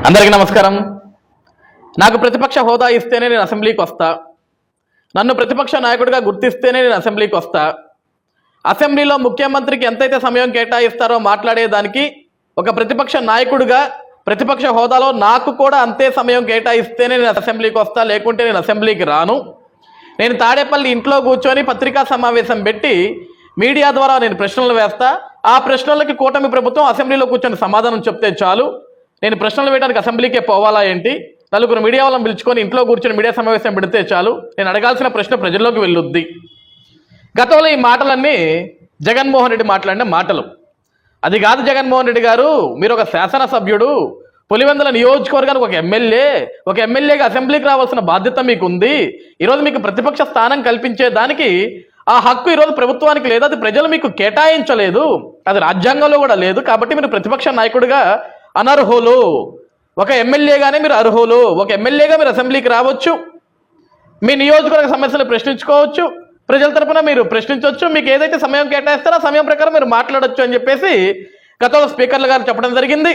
అందరికీ నమస్కారం. నాకు ప్రతిపక్ష హోదా ఇస్తేనే నేను అసెంబ్లీకి వస్తా, నన్ను ప్రతిపక్ష నాయకుడిగా గుర్తిస్తేనే నేను అసెంబ్లీకి వస్తా, అసెంబ్లీలో ముఖ్యమంత్రికి ఎంతైతే సమయం కేటాయిస్తారో మాట్లాడేదానికి ఒక ప్రతిపక్ష నాయకుడిగా ప్రతిపక్ష హోదాలో నాకు కూడా అంతే సమయం కేటాయిస్తేనే నేను అసెంబ్లీకి వస్తా, లేకుంటే నేను అసెంబ్లీకి రాను. నేను తాడేపల్లి ఇంట్లో కూర్చొని పత్రికా సమావేశం పెట్టి మీడియా ద్వారా నేను ప్రశ్నలు వేస్తా, ఆ ప్రశ్నలకి కూటమి ప్రభుత్వం అసెంబ్లీలో కూర్చొని సమాధానం చెప్తే చాలు. నేను ప్రశ్నలు వేయడానికి అసెంబ్లీకే పోవాలా ఏంటి? నలుగురు మీడియా వాళ్ళని పిలుచుకొని ఇంట్లో కూర్చొని మీడియా సమావేశం పెడితే చాలు, నేను అడగాల్సిన ప్రశ్న ప్రజల్లోకి వెళ్ళొద్ది. గతంలో ఈ మాటలన్నీ జగన్మోహన్ రెడ్డి మాట్లాడిన మాటలు. అది కాదు జగన్మోహన్ రెడ్డి గారు, మీరు ఒక శాసనసభ్యుడు, పులివెందుల నియోజకవర్గానికి ఒక ఎమ్మెల్యేగా అసెంబ్లీకి రావాల్సిన బాధ్యత మీకు ఉంది. ఈరోజు మీకు ప్రతిపక్ష స్థానం కల్పించేదానికి ఆ హక్కు ఈరోజు ప్రభుత్వానికి లేదు, అది ప్రజలు మీకు కేటాయించలేదు, అది రాజ్యాంగంలో కూడా లేదు. కాబట్టి మీరు ప్రతిపక్ష నాయకుడిగా అనర్హులు, ఒక ఎమ్మెల్యేగానే మీరు అర్హులు. ఒక ఎమ్మెల్యేగా మీరు అసెంబ్లీకి రావచ్చు, మీ నియోజకవర్గ సమస్యలు ప్రశ్నించుకోవచ్చు, ప్రజల తరపున మీరు ప్రశ్నించవచ్చు, మీకు ఏదైతే సమయం కేటాయిస్తారో ఆ సమయం ప్రకారం మీరు మాట్లాడొచ్చు అని చెప్పేసి గతంలో స్పీకర్లు గారు చెప్పడం జరిగింది,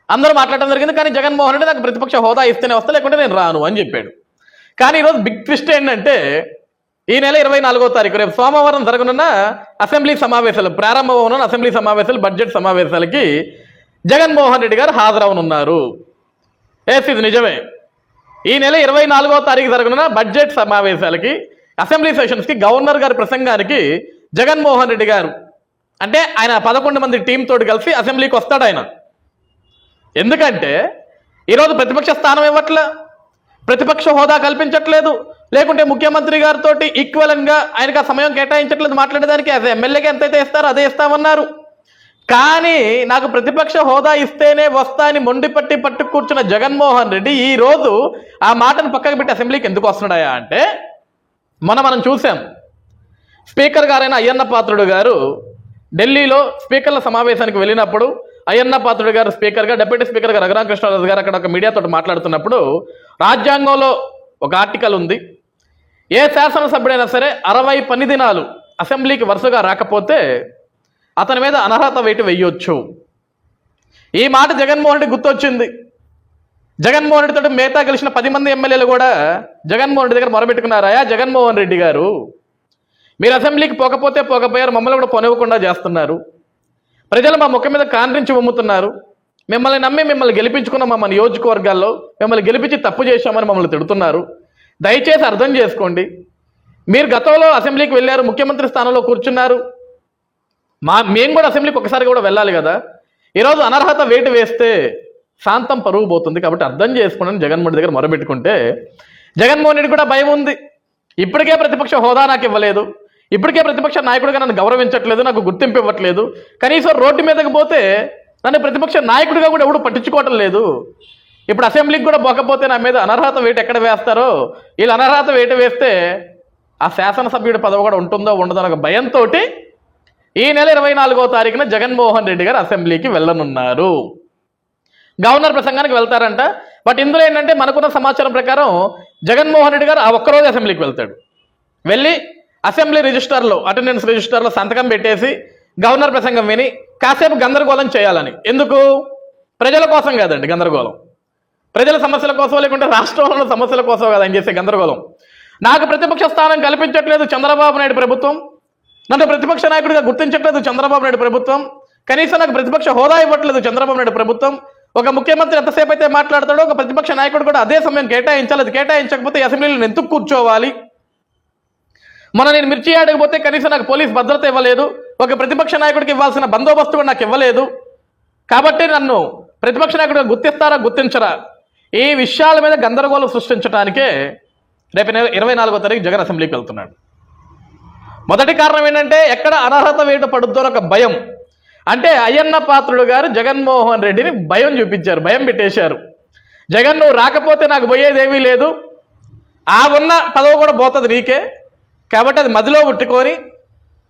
అందరూ మాట్లాడడం జరిగింది. కానీ జగన్మోహన్ రెడ్డి నాకు ప్రతిపక్ష హోదా ఇస్తేనే వస్తా, లేకుంటే నేను రాను అని చెప్పాడు. కానీ ఈరోజు బిగ్ ట్విస్ట్ ఏంటంటే ఈ నెల 24వ తారీఖు రేపు సోమవారం జరగనున్న అసెంబ్లీ సమావేశాలు, ప్రారంభమవునున్న అసెంబ్లీ సమావేశాలు, బడ్జెట్ సమావేశాలకి జగన్మోహన్ రెడ్డి గారు హాజరవనున్నారు. ఇది నిజమే. ఈ నెల 24వ తారీఖు జరగనున్న బడ్జెట్ సమావేశాలకి, అసెంబ్లీ సెషన్స్కి, గవర్నర్ గారి ప్రసంగానికి జగన్మోహన్ రెడ్డి గారు అంటే ఆయన 11 మంది టీం తోటి కలిసి అసెంబ్లీకి వస్తాడు ఆయన. ఎందుకంటే ఈరోజు ప్రతిపక్ష స్థానం ఇవ్వట్లే, ప్రతిపక్ష హోదా కల్పించట్లేదు, లేకుంటే ముఖ్యమంత్రి గారితో ఈక్వలంగా ఆయనకు ఆ సమయం కేటాయించట్లేదు మాట్లాడేదానికి. అదే ఎమ్మెల్యేగా ఎంతైతే ఇస్తారో అదే ఇస్తామన్నారు. కానీ నాకు ప్రతిపక్ష హోదా ఇస్తేనే వస్తా అని మొండిపట్టి పట్టు కూర్చున్న జగన్మోహన్ రెడ్డి ఈ రోజు ఆ మాటను పక్కకు పెట్టి అసెంబ్లీకి ఎందుకు వస్తున్నాయా అంటే, మనం చూసాం. స్పీకర్ గారైన అయ్యన్న పాత్రుడు గారు ఢిల్లీలో స్పీకర్ల సమావేశానికి వెళ్ళినప్పుడు అయ్యన్న పాత్రుడు గారు స్పీకర్గా, డిప్యూటీ స్పీకర్గా రఘురామకృష్ణరాజు గారు అక్కడ ఒక మీడియాతో మాట్లాడుతున్నప్పుడు రాజ్యాంగంలో ఒక ఆర్టికల్ ఉంది, ఏ శాసనసభ్యుడైనా సరే 60 పని దినాలు అసెంబ్లీకి వరుసగా రాకపోతే అతని మీద అనర్హత వేటు వేయొచ్చు. ఈ మాట జగన్మోహన్ రెడ్డి గుర్తొచ్చింది. జగన్మోహన్ రెడ్డి తోటి మిగతా గెలిచిన 10 మంది ఎమ్మెల్యేలు కూడా జగన్మోహన్ రెడ్డి దగ్గర మొరబెట్టుకున్నారా, జగన్మోహన్ రెడ్డి గారు మీరు అసెంబ్లీకి పోకపోయారు, మమ్మల్ని కూడా పొనివ్వకుండా చేస్తున్నారు, ప్రజలు మా ముఖం మీద కాండ్రించి ఉమ్ముతున్నారు, మిమ్మల్ని నమ్మి మిమ్మల్ని గెలిపించుకున్న మా నియోజకవర్గాల్లో మిమ్మల్ని గెలిపించి తప్పు చేశామని మమ్మల్ని తిడుతున్నారు. దయచేసి అర్థం చేసుకోండి, మీరు గతంలో అసెంబ్లీకి వెళ్ళారు, ముఖ్యమంత్రి స్థానంలో కూర్చున్నారు, మేము కూడా అసెంబ్లీకి ఒకసారి కూడా వెళ్ళాలి కదా. ఈరోజు అనర్హత వేటు వేస్తే శాంతం పరువు పోతుంది, కాబట్టి అర్థం చేసుకోండి జగన్మోహన్ రెడ్డి దగ్గర మొరబెట్టుకుంటే జగన్మోహన్ రెడ్డి కూడా భయం ఉంది. ఇప్పటికే ప్రతిపక్ష హోదా నాకు ఇవ్వలేదు, ఇప్పటికే ప్రతిపక్ష నాయకుడిగా నన్ను గౌరవించట్లేదు, నాకు గుర్తింపు ఇవ్వట్లేదు, కనీసం రోడ్డు మీదకి పోతే నన్ను ప్రతిపక్ష నాయకుడిగా కూడా ఎవడు పట్టించుకోవటం లేదు. ఇప్పుడు అసెంబ్లీకి కూడా పోకపోతే నా మీద అనర్హత వేటు ఎక్కడ వేస్తారో, వీళ్ళు అనర్హత వేటు వేస్తే ఆ శాసనసభ్యుడి పదవి కూడా ఉంటుందో ఉండదో ఒక భయంతో ఈ నెల 24వ తారీఖున జగన్మోహన్ రెడ్డి గారు అసెంబ్లీకి వెళ్ళనున్నారు. గవర్నర్ ప్రసంగానికి వెళ్తారంట. బట్ ఇందులో ఏంటంటే మనకున్న సమాచారం ప్రకారం జగన్మోహన్ రెడ్డి గారు ఆ ఒక్కరోజు అసెంబ్లీకి వెళ్తాడు. వెళ్ళి అసెంబ్లీ రిజిస్టర్లో, అటెండెన్స్ రిజిస్టర్లో సంతకం పెట్టేసి గవర్నర్ ప్రసంగం విని కాసేపు గందరగోళం చేయాలని. ఎందుకు? ప్రజల కోసం కాదండి గందరగోళం, ప్రజల సమస్యల కోసం, లేకుంటే రాష్ట్రంలో సమస్యల కోసం కాదని చేసే గందరగోళం. నాకు ప్రతిపక్ష స్థానం కల్పించట్లేదు చంద్రబాబు నాయుడు ప్రభుత్వం, నన్ను ప్రతిపక్ష నాయకుడిగా గుర్తించట్లేదు చంద్రబాబు నాయుడు ప్రభుత్వం, కనీసం నాకు ప్రతిపక్ష హోదా ఇవ్వట్లేదు చంద్రబాబు నాయుడు ప్రభుత్వం. ఒక ముఖ్యమంత్రి ఎంతసేపు అయితే మాట్లాడతాడో ఒక ప్రతిపక్ష నాయకుడు కూడా అదే సమయం కేటాయించాలి, అది కేటాయించకపోతే అసెంబ్లీలో నేను ఎందుకు కూర్చోవాలి? నేను మిర్చి ఆడకపోతే కనీసం నాకు పోలీస్ భద్రత ఇవ్వలేదు, ఒక ప్రతిపక్ష నాయకుడికి ఇవ్వాల్సిన బందోబస్తు కూడా నాకు ఇవ్వలేదు, కాబట్టి నన్ను ప్రతిపక్ష నాయకుడిగా గుర్తిస్తారా గుర్తించరా, ఈ విషయాల మీద గందరగోళం సృష్టించడానికే రేపు 24వ తారీఖు జగన్ అసెంబ్లీకి వెళ్తున్నాడు. మొదటి కారణం ఏంటంటే ఎక్కడ అనర్హత వేటు పడుద్దో ఒక భయం. అంటే అయ్యన్న పాత్రుడు గారు జగన్మోహన్ రెడ్డిని భయం చూపించారు, భయం పెట్టేశారు. జగన్ నువ్వు రాకపోతే నాకు పోయేదేమీ లేదు, ఆ ఉన్న పదవి కూడా పోతుంది నీకే, కాబట్టి అది మదిలో పుట్టుకొని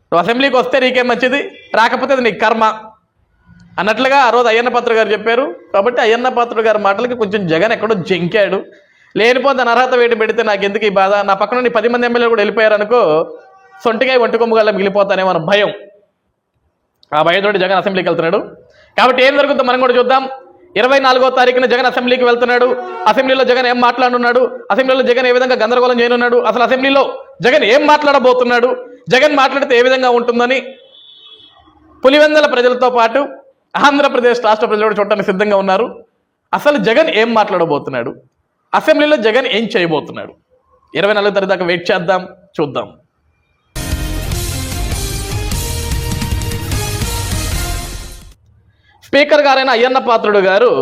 నువ్వు అసెంబ్లీకి వస్తే నీకే మంచిది, రాకపోతే అది నీకు కర్మ అన్నట్లుగా ఆ రోజు అయ్యన్న పాత్రుడు గారు చెప్పారు. కాబట్టి అయ్యన్న పాత్రుడు గారి మాటలకి కొంచెం జగన్ ఎక్కడో జంకాడు. లేనిపోతే అనర్హత వేటు పెడితే నాకు ఎందుకు ఈ బాధ, నా పక్కన 10 మంది ఎమ్మెల్యేలు కూడా వెళ్ళిపోయారు అనుకో, సొంటిగా ఒంటికొమ్ముగా మిగిలిపోతానేమో అన్న భయం, ఆ భయంతో జగన్ అసెంబ్లీకి వెళ్తున్నాడు. కాబట్టి ఏం జరుగుతుందో మనం కూడా చూద్దాం. 24వ తారీఖున జగన్ అసెంబ్లీకి వెళ్తున్నాడు. అసెంబ్లీలో జగన్ ఏం మాట్లాడున్నాడు, అసెంబ్లీలో జగన్ ఏ విధంగా గందరగోళం చేయనున్నాడు, అసలు అసెంబ్లీలో జగన్ ఏం మాట్లాడబోతున్నాడు, జగన్ మాట్లాడితే ఏ విధంగా ఉంటుందని పులివెందుల ప్రజలతో పాటు ఆంధ్రప్రదేశ్ రాష్ట్ర ప్రజలు కూడా చూడటానికి సిద్ధంగా ఉన్నారు. అసలు జగన్ ఏం మాట్లాడబోతున్నాడు, అసెంబ్లీలో జగన్ ఏం చేయబోతున్నాడు, 24వ తారీఖు దాకా వెయిట్ చేద్దాం, చూద్దాం. స్పీకర్ గారైన అయ్యన్న పాత్రుడు గారు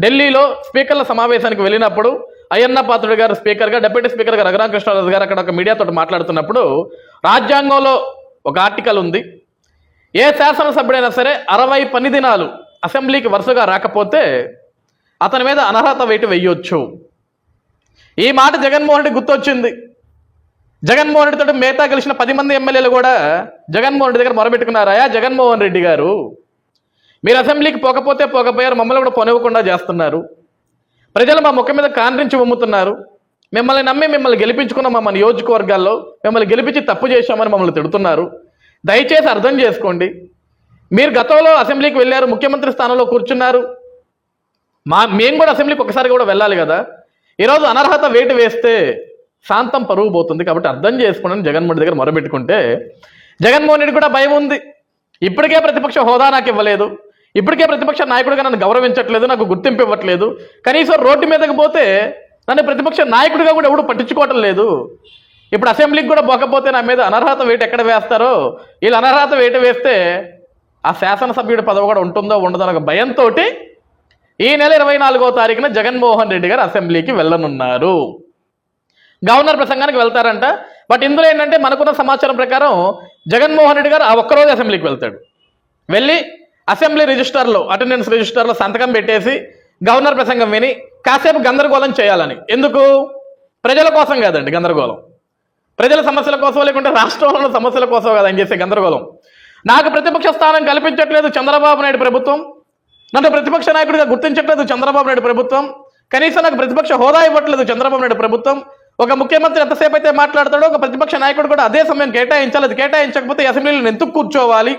ఢిల్లీలో స్పీకర్ల సమావేశానికి వెళ్ళినప్పుడు అయ్యన్న పాత్రుడు గారు స్పీకర్గా, డిప్యూటీ స్పీకర్గా రఘురామకృష్ణరాజు గారు అక్కడ ఒక మీడియాతో మాట్లాడుతున్నప్పుడు రాజ్యాంగంలో ఒక ఆర్టికల్ ఉంది, ఏ శాసనసభ్యుడైనా సరే 60 పని దినాలు అసెంబ్లీకి వరుసగా రాకపోతే అతని మీద అనర్హత వేటు వెయ్యొచ్చు. ఈ మాట జగన్మోహన్ రెడ్డి గుర్తొచ్చింది. జగన్మోహన్ రెడ్డితో మిగతా గెలిచిన 10 మంది ఎమ్మెల్యేలు కూడా జగన్మోహన్ రెడ్డి దగ్గర మొరబెట్టుకున్నారా, జగన్మోహన్ రెడ్డి గారు మీరు అసెంబ్లీకి పోకపోయారు, మమ్మల్ని కూడా పొనవకుండా చేస్తున్నారు, ప్రజలు మా ముఖం మీద కాండ్రించి ఉమ్ముతున్నారు, మిమ్మల్ని నమ్మి మిమ్మల్ని గెలిపించుకున్న మా నియోజకవర్గాల్లో మిమ్మల్ని గెలిపించి తప్పు చేశామని మమ్మల్ని తిడుతున్నారు, దయచేసి అర్థం చేసుకోండి. మీరు గతంలో అసెంబ్లీకి వెళ్ళారు, ముఖ్యమంత్రి స్థానంలో కూర్చున్నారు, మేము కూడా అసెంబ్లీకి ఒకసారి కూడా వెళ్ళాలి కదా, ఈరోజు అనర్హత వేటు వేస్తే శాంతం పరువు పోతుంది, కాబట్టి అర్థం చేసుకోండి జగన్మోహన్ రెడ్డి దగ్గర మొరబెట్టుకుంటే జగన్మోహన్ రెడ్డి కూడా భయం ఉంది. ఇప్పటికే ప్రతిపక్ష హోదా నాకు ఇవ్వలేదు, ఇప్పటికే ప్రతిపక్ష నాయకుడిగా నన్ను గౌరవించట్లేదు, నాకు గుర్తింపు ఇవ్వట్లేదు, కనీసం రోడ్డు మీదకి పోతే నన్ను ప్రతిపక్ష నాయకుడిగా కూడా ఎవడు పట్టించుకోవటం లేదు, ఇప్పుడు అసెంబ్లీకి కూడా పోకపోతే నా మీద అనర్హత వేటు ఎక్కడ వేస్తారో, వీళ్ళు అనర్హత వేటు వేస్తే ఆ శాసనసభ్యుడి పదవి కూడా ఉంటుందో ఉండదో అనే భయంతో ఈ నెల 24వ తారీఖున జగన్మోహన్ రెడ్డి గారు అసెంబ్లీకి వెళ్ళనున్నారు. గవర్నర్ ప్రసంగానికి వెళ్తారంట. బట్ ఇందులో ఏంటంటే మనకున్న సమాచారం ప్రకారం జగన్మోహన్ రెడ్డి గారు ఆ ఒక్కరోజు అసెంబ్లీకి వెళ్తాడు, వెళ్ళి అసెంబ్లీ రిజిస్టర్లో అటెండెన్స్ రిజిస్టర్లో సంతకం పెట్టేసి గవర్నర్ ప్రసంగం విని కాసేపు గందరగోళం చేయాలని. ఎందుకు? ప్రజల కోసం కాదండి గందరగోళం, ప్రజల సమస్యల కోసం లేకుంటే రాష్ట్రంలో ఉన్న సమస్యల కోసం కదా ఆయన చేసే గందరగోళం. నాకు ప్రతిపక్ష స్థానం కల్పించట్లేదు చంద్రబాబు నాయుడు ప్రభుత్వం, నన్ను ప్రతిపక్ష నాయకుడిగా గుర్తించట్లేదు చంద్రబాబు నాయుడు ప్రభుత్వం, కనీసం నాకు ప్రతిపక్ష హోదా ఇవ్వట్లేదు చంద్రబాబు నాయుడు ప్రభుత్వం. ఒక ముఖ్యమంత్రి ఎంతసేపు అయితే మాట్లాడతాడో ఒక ప్రతిపక్ష నాయకుడు కూడా అదే సమయం కేటాయించాలి, అది కేటాయించకపోతే అసెంబ్లీలో నేను ఎందుకు కూర్చోవాలి,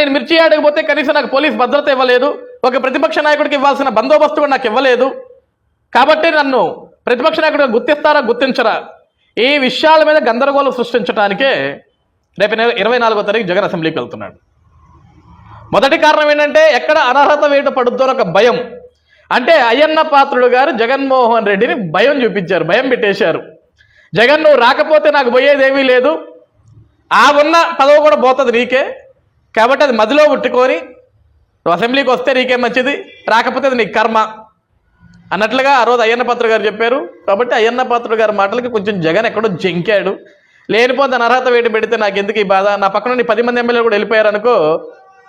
నేను మిర్చి ఆడకపోతే కనీసం నాకు పోలీస్ భద్రత ఇవ్వలేదు, ఒక ప్రతిపక్ష నాయకుడికి ఇవ్వాల్సిన బందోబస్తు కూడా నాకు ఇవ్వలేదు, కాబట్టి నన్ను ప్రతిపక్ష నాయకుడిగా గుర్తిస్తారా గుర్తించరా, ఈ విషయాల మీద గందరగోళం సృష్టించడానికే రేపు 24వ తారీఖు జగన్ అసెంబ్లీకి వెళ్తున్నాడు. మొదటి కారణం ఏంటంటే ఎక్కడ అనర్హత వేటు పడుద్దో ఒక భయం. అంటే అయ్యన్న పాత్రుడు గారు జగన్మోహన్ రెడ్డిని భయం చూపించారు, భయం పెట్టేశారు. జగన్ నువ్వు రాకపోతే నాకు పోయేదేమీ లేదు, ఆ ఉన్న పదవి కూడా పోతుంది నీకే, కాబట్టి అది మదిలో ఉట్టుకొని నువ్వు అసెంబ్లీకి వస్తే నీకే మంచిది, రాకపోతే అది నీకు కర్మ అన్నట్లుగా ఆ రోజు అయ్యన్న పాత్రుడు గారు చెప్పారు. కాబట్టి అయ్యన్న పాత్రుడు గారి మాటలకి కొంచెం జగన్ ఎక్కడో జంకాడు. లేనిపోతే అనర్హత వేటు పెడితే నాకు ఎందుకు ఈ బాధ, నా పక్కన 10 మంది ఎమ్మెల్యేలు కూడా వెళ్ళిపోయారు అనుకో,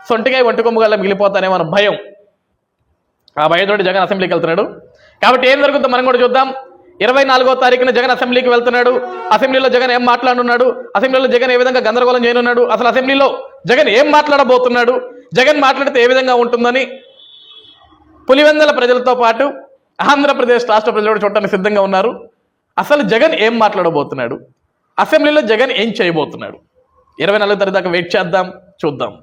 సొంటిగా ఒంటి కొమ్ముగా మిగిలిపోతానేమో అన్న భయం, ఆ భయంతో జగన్ అసెంబ్లీకి వెళ్తున్నాడు. కాబట్టి ఏం జరుగుతుందో మనం కూడా చూద్దాం. 24వ తారీఖున జగన్ అసెంబ్లీకి వెళ్తున్నాడు, అసెంబ్లీలో జగన్ ఏం మాట్లాడున్నాడు, అసెంబ్లీలో జగన్ ఏ విధంగా గందరగోళం చేయనున్నాడు, అసలు అసెంబ్లీలో జగన్ ఏం మాట్లాడబోతున్నాడు, జగన్ మాట్లాడితే ఏ విధంగా ఉంటుందని పులివెందుల ప్రజలతో పాటు ఆంధ్రప్రదేశ్ రాష్ట్ర ప్రజలు కూడా చూడటానికి సిద్ధంగా ఉన్నారు. అసలు జగన్ ఏం మాట్లాడబోతున్నాడు, అసెంబ్లీలో జగన్ ఏం చేయబోతున్నాడు, 24వ తారీఖు దాకా వెయిట్ చేద్దాం, చూద్దాం.